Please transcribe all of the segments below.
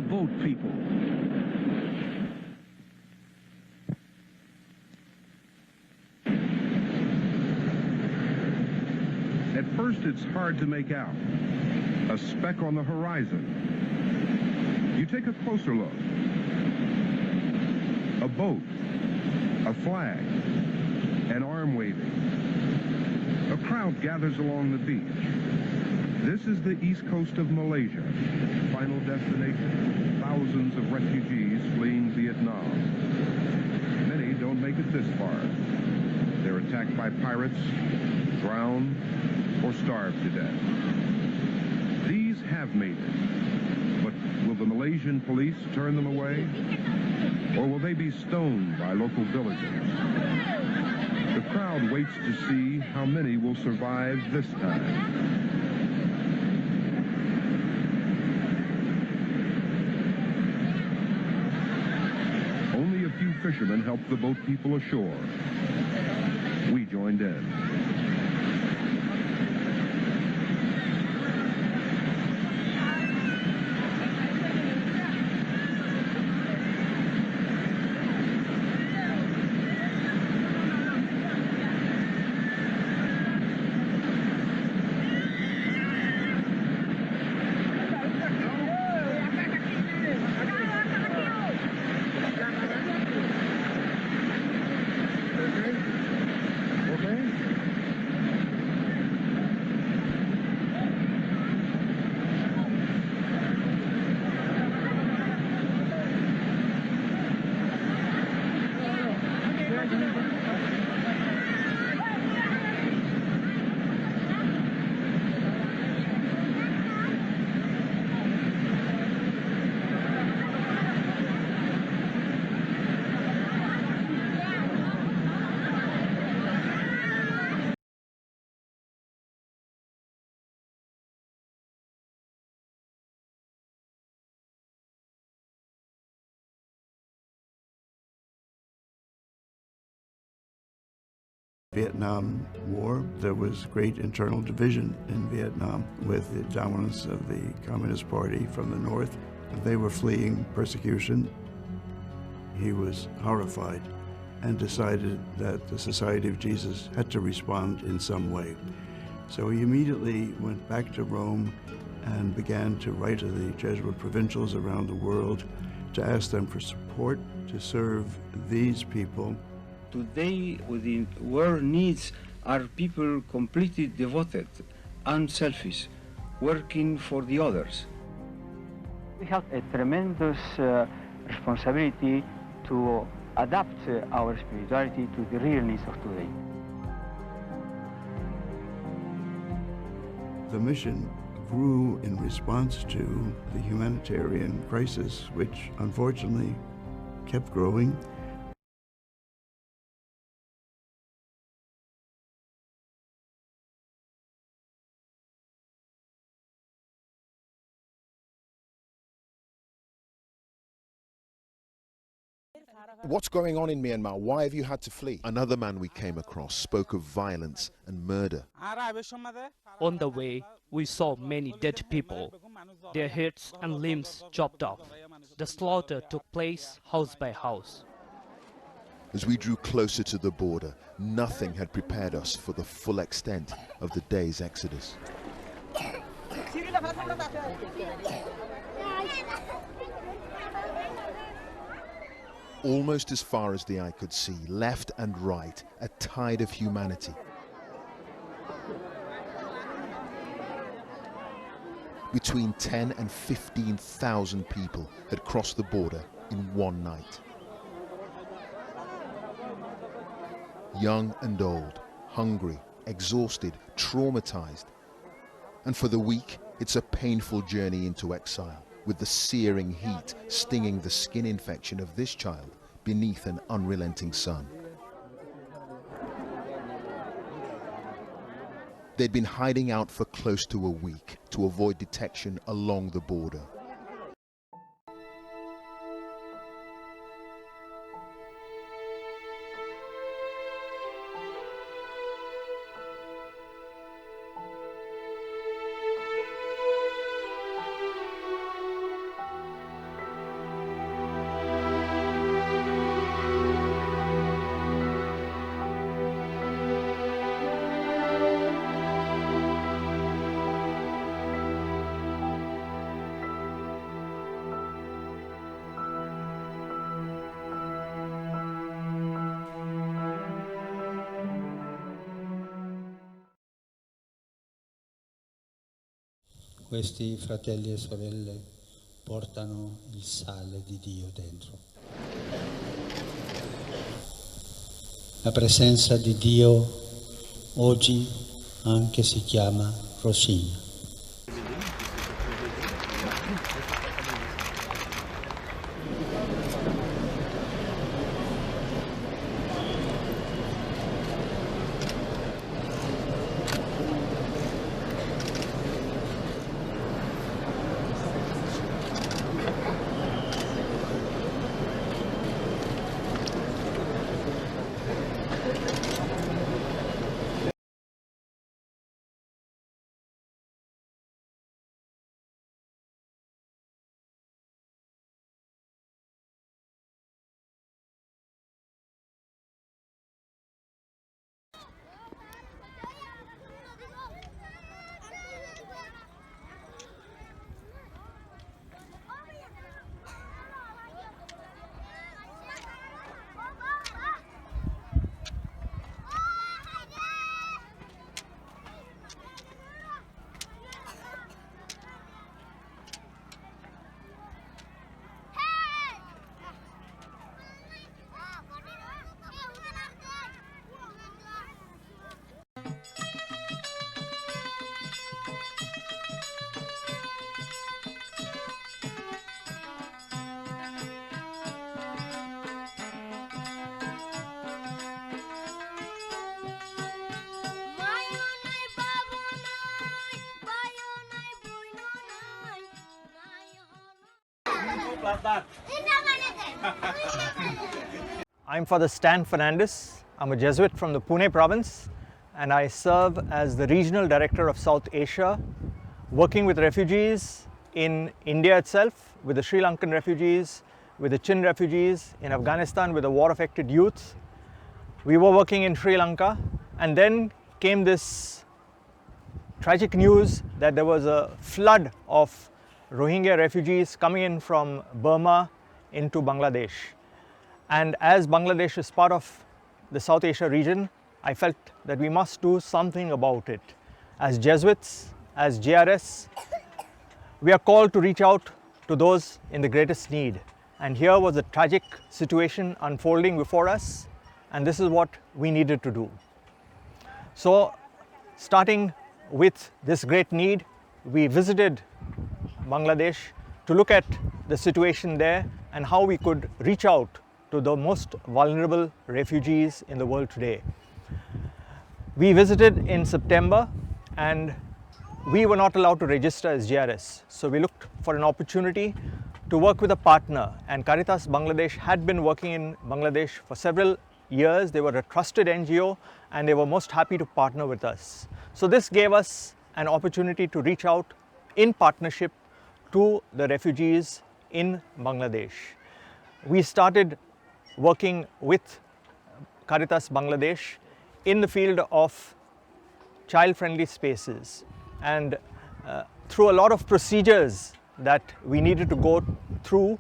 boat people. At first, it's hard to make out. A speck on the horizon. You take a closer look. A boat, a flag, an arm waving. A crowd gathers along the beach. This is the east coast of Malaysia, final destination. Thousands of refugees fleeing Vietnam. Many don't make it this far. They're attacked by pirates, drown, or starve to death. These have made it. But will the Malaysian police turn them away? Or will they be stoned by local villagers? The crowd waits to see how many will survive this time. Only a few fishermen helped the boat people ashore. We joined in. Vietnam War, there was great internal division in Vietnam with the dominance of the Communist Party from the north. They were fleeing persecution. He was horrified and decided that the Society of Jesus had to respond in some way. So he immediately went back to Rome and began to write to the Jesuit provincials around the world to ask them for support to serve these people. Today, the world needs are people completely devoted, unselfish, working for the others. We have a tremendous responsibility to adapt our spirituality to the real needs of today. The mission grew in response to the humanitarian crisis, which unfortunately kept growing. What's going on in Myanmar? Why have you had to flee? Another man we came across spoke of violence and murder. On the way, we saw many dead people, their heads and limbs chopped off. The slaughter took place house by house. As we drew closer to the border, nothing had prepared us for the full extent of the day's exodus. Almost as far as the eye could see, left and right, a tide of humanity. Between 10 and 15,000 people had crossed the border in one night. Young and old, hungry, exhausted, traumatized. And for the weak, it's a painful journey into exile, with the searing heat stinging the skin infection of this child beneath an unrelenting sun. They'd been hiding out for close to a week to avoid detection along the border. questi fratelli e sorelle portano il sale di Dio dentro. La presenza di Dio oggi anche si chiama Rohingya. I'm Father Stan Fernandez. I'm a Jesuit from the Pune province, and I serve as the Regional Director of South Asia, working with refugees in India itself, with the Sri Lankan refugees, with the Chin refugees, in Afghanistan with the war-affected youth. We were working in Sri Lanka, and then came this tragic news that there was a flood of Rohingya refugees coming in from Burma into Bangladesh. And as Bangladesh is part of the South Asia region, I felt that we must do something about it. As Jesuits, as JRS, we are called to reach out to those in the greatest need. And here was a tragic situation unfolding before us, and this is what we needed to do. So, starting with this great need, we visited Bangladesh to look at the situation there and how we could reach out to the most vulnerable refugees in the world today. We visited in September, and we were not allowed to register as JRS. So we looked for an opportunity to work with a partner, and Caritas Bangladesh had been working in Bangladesh for several years. They were a trusted NGO, and they were most happy to partner with us. So this gave us an opportunity to reach out in partnership to the refugees in Bangladesh. We started working with Caritas Bangladesh in the field of child-friendly spaces, and through a lot of procedures that we needed to go through,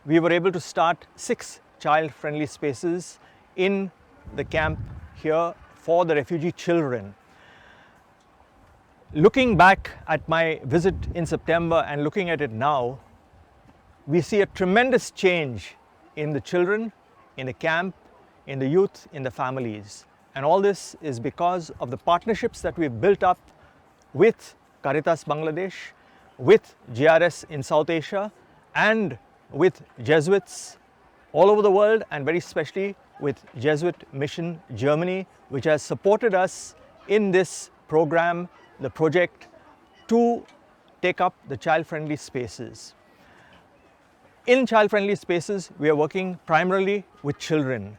we were able to start 6 child-friendly spaces in the camp here for the refugee children. Looking back at my visit in September and looking at it now, we see a tremendous change in the children, in the camp, in the youth, in the families. And all this is because of the partnerships that we've built up with Caritas Bangladesh, with JRS in South Asia, and with Jesuits all over the world, and very especially with Jesuit Mission Germany, which has supported us in this program, the project, to take up the child-friendly spaces. In child-friendly spaces, we are working primarily with children.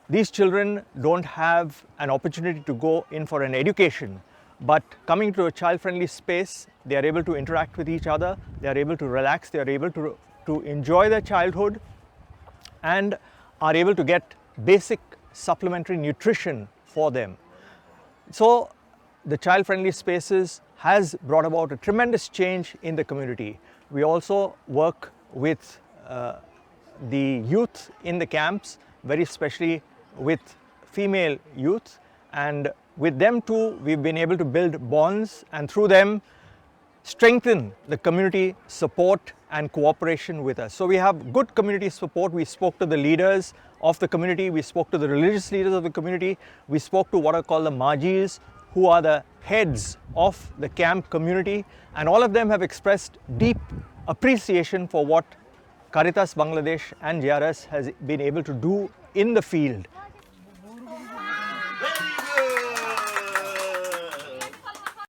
These children don't have an opportunity to go in for an education, but coming to a child-friendly space, they are able to interact with each other, they are able to relax, they are able to enjoy their childhood, and are able to get basic supplementary nutrition for them. So the child-friendly spaces has brought about a tremendous change in the community. We also work with the youth in the camps, very especially with female youth, and with them too we've been able to build bonds, and through them strengthen the community support and cooperation with us. So we have good community support. We spoke to the leaders of the community, we spoke to the religious leaders of the community, we spoke to what are called the Majis, who are the heads of the camp community, and all of them have expressed deep appreciation for what Caritas Bangladesh and JRS has been able to do in the field.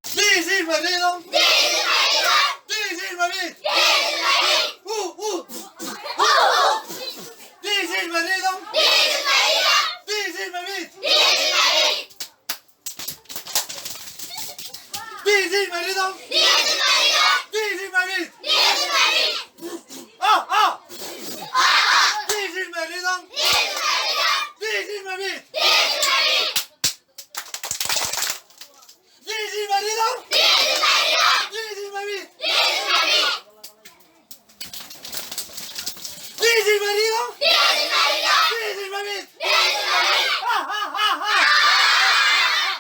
This is my rhythm. This is my beat. This is my rhythm. This is my beat. This is my rhythm. This is my beat. Ah. This is my rhythm. This is my beat. This is my rhythm. This is my beat. This is my rhythm. This is my beat.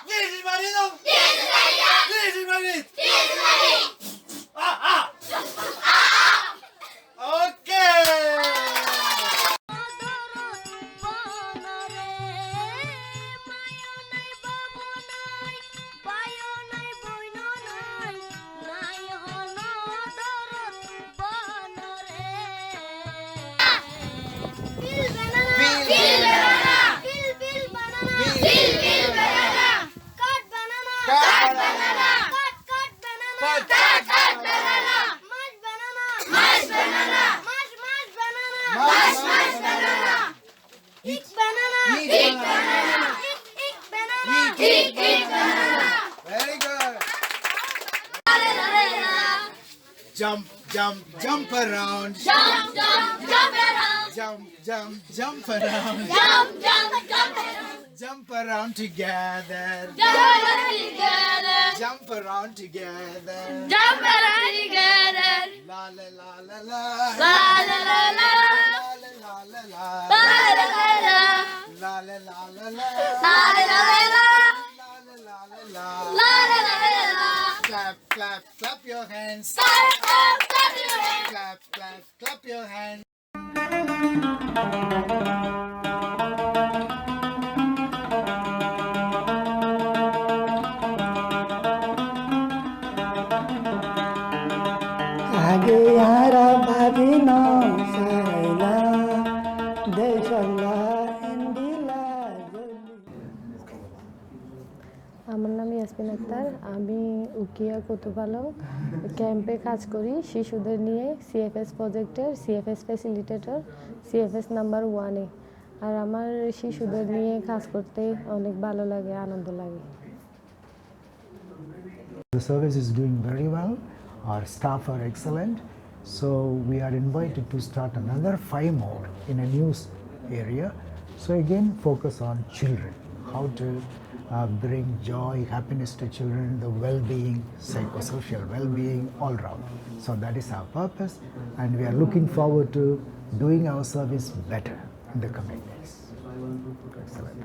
This is my rhythm. This is my beat. Okay. Very good. Jump, jump, jump around. Jump, jump, jump around. Jump, jump, jump around. Jump, jump, jump around. Jump around together. Jump around together. Jump around together. Jump around together. La la la la la. La la la la. La la la la. La la la la. La la la la la. La la la la. La La la la la. Clap, clap, clap your hands. Clap, clap, clap your hands. Clap, clap, clap your hands. आगे यारा भाबिनो साइला देशला इंडिला আমার নাম ইয়াসমিন আক্তার আমি উকিয়া প্রতিপালক ক্যাম্পে কাজ করি শিশুদের নিয়ে সিএফএস প্রজেক্টের সিএফএস ফ্যাসিলিটেটর সিএফএস নাম্বার 1 এ আর আমার শিশুদের নিয়ে কাজ করতে অনেক ভালো লাগে আনন্দ লাগে The service is doing very well. Our staff are excellent. So we are invited to start another 5 more in a new area. So again, focus on children, how to bring joy, happiness to children, the well-being, psychosocial well-being all round. So that is our purpose, and we are looking forward to doing our service better in the coming days. Excellent.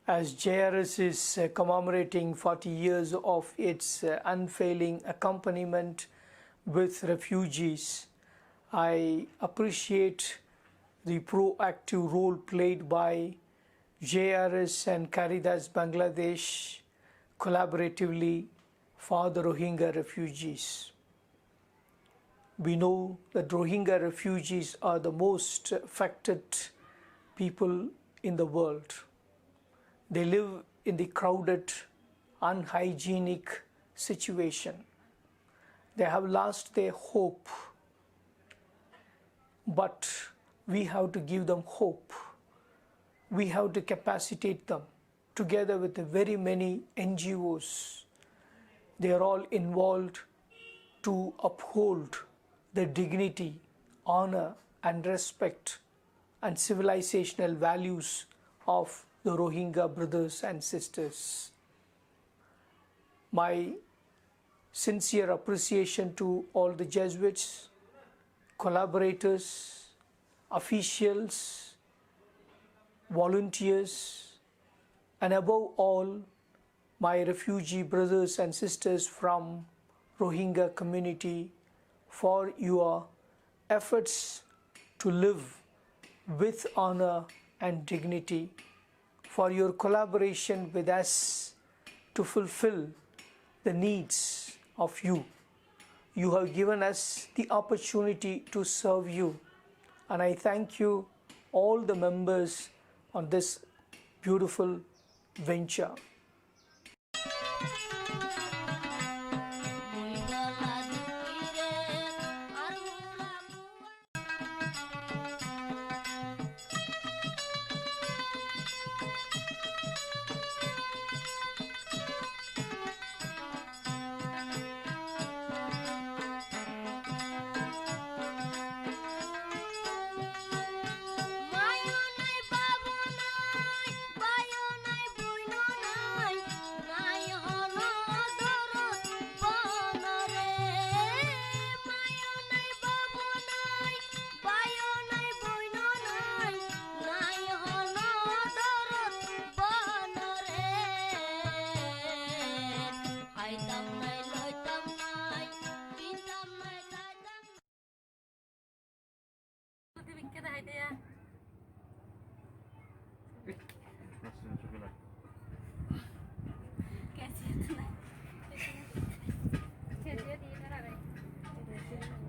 As JRS is commemorating 40 years of its unfailing accompaniment with refugees, I appreciate the proactive role played by JRS and Caritas Bangladesh collaboratively for the Rohingya refugees. We know that Rohingya refugees are the most affected people in the world. They live in the crowded, unhygienic situation. They have lost their hope, but we have to give them hope. We have to capacitate them together with the very many NGOs. They are all involved to uphold the dignity, honor and respect and civilizational values of the Rohingya brothers and sisters. My sincere appreciation to all the Jesuits, collaborators, officials, volunteers, and above all, my refugee brothers and sisters from Rohingya community, for your efforts to live with honor and dignity, for your collaboration with us to fulfill the needs of you. You have given us the opportunity to serve you, and I thank you, all the members on this beautiful venture.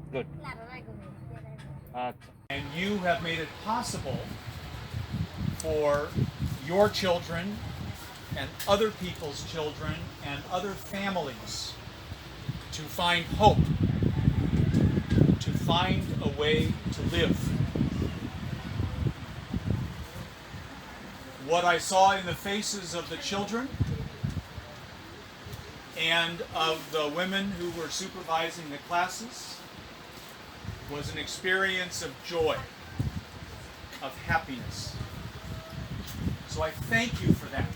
Good. And you have made it possible for your children and other people's children and other families to find hope, to find a way to live. What I saw in the faces of the children and of the women who were supervising the classes was an experience of joy, of happiness. So I thank you for that.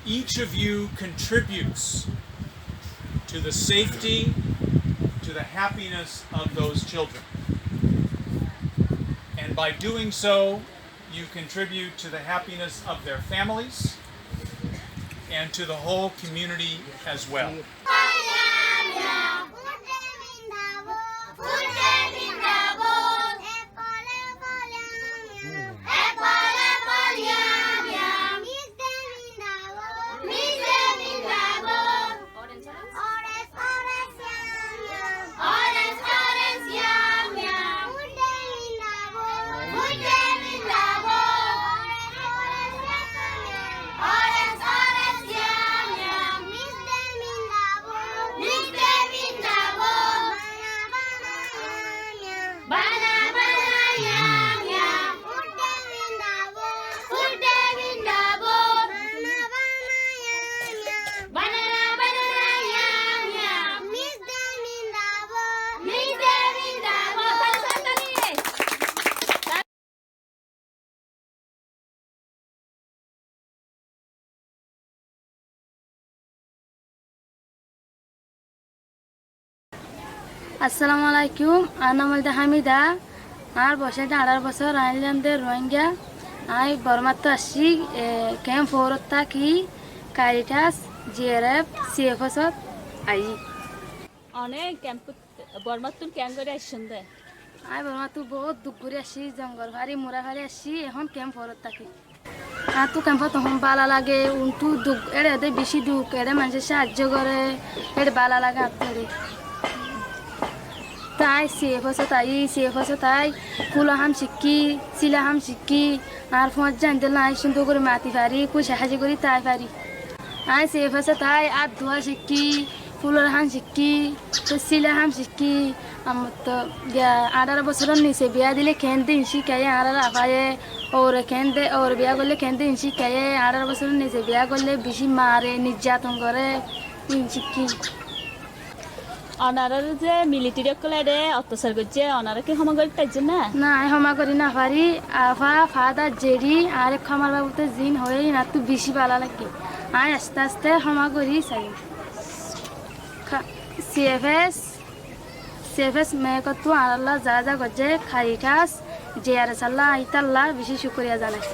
Each of you contributes to the safety, to the happiness of those children. And by doing so, you contribute to the happiness of their families and to the whole community as well. Assalamualaikum. Ana malda Hamida. Ar boshe 18 বছর আইল্যান্ডের Rohingya I বর্মাতো আসি camp ফোরতা কি কারিটাস JRS CFS I অনেক camp বর্মাতুন camp করে আসছন্দে I বর্মাতু বহুত দুঃখ করে আসি জঙ্গল ভারি মুরা ভারি আসি এখন ক্যাম্প ফোরতা কি আতু ক্যাম্প তো হম বালা লাগে উন্টু দুঃখ এড়ে দে বেশি দুঃখ এড়ে মানুষ সাহায্য করে এড়ে বালা লাগে আতরে তাই CFS তাই ফুল হাম শিকি সিলা হাম শিকি আর ফোন জানতে নাই সুন্দর করে মাতি পারি কই সাহায্য করি তাই পারি আই CFS তাই আর দোয়া শিকি ফুলের হাম শিকি তো সিলা হাম শিকি আমার তো 18 বছরের নিচে বিয়া দিলে কেন্দে শিখায় আর আপায়ে ওর কেন্দে ওর বিয়া করলে কেন্দে শিখায় 18 বছরের নিচে বিয়া করলে বেশি মারে নির্যাতন করে শিকি অনারার যে মিলিটারি কলেরে অত্যাচার করছে অনারা কি ক্ষমা করতে চাইছে না না ক্ষমা করি না পারি আফা ফাদা জেরি আর ক্ষমার বাবুতে জিন হয়ে না তুই বেশি ভালো লাগে আয় আস্তে আস্তে ক্ষমা করি চাই CFS মেয়েকে তো আল্লাহ যা যা করছে খারিটাস JRS আল্লাহ ইতাল্লাহ বেশি শুক্রিয়া জানাই